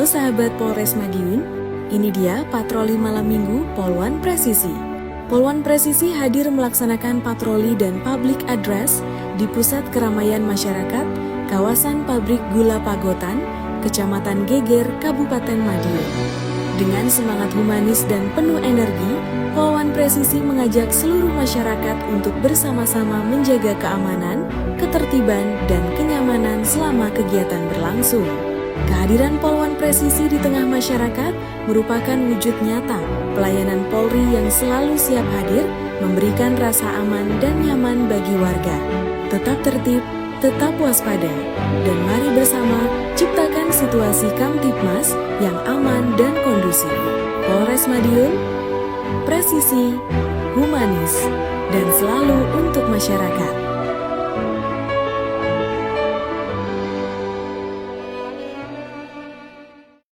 sahabat Polres Madiun, ini dia patroli malam minggu Polwan Presisi. Polwan Presisi hadir melaksanakan patroli dan public address di pusat keramaian masyarakat, kawasan pabrik gula Pagotan, Kecamatan Geger, Kabupaten Madiun. Dengan semangat humanis dan penuh energi, Polwan Presisi mengajak seluruh masyarakat untuk bersama-sama menjaga keamanan, ketertiban, dan kenyamanan selama kegiatan berlangsung. Kehadiran Polwan Presisi di tengah masyarakat merupakan wujud nyata pelayanan Polri yang selalu siap hadir, memberikan rasa aman dan nyaman bagi warga. Tetap tertib, tetap waspada, dan mari bersama ciptakan situasi Kamtibmas yang aman dan kondusif. Polres Madiun, presisi, humanis, dan selalu untuk masyarakat.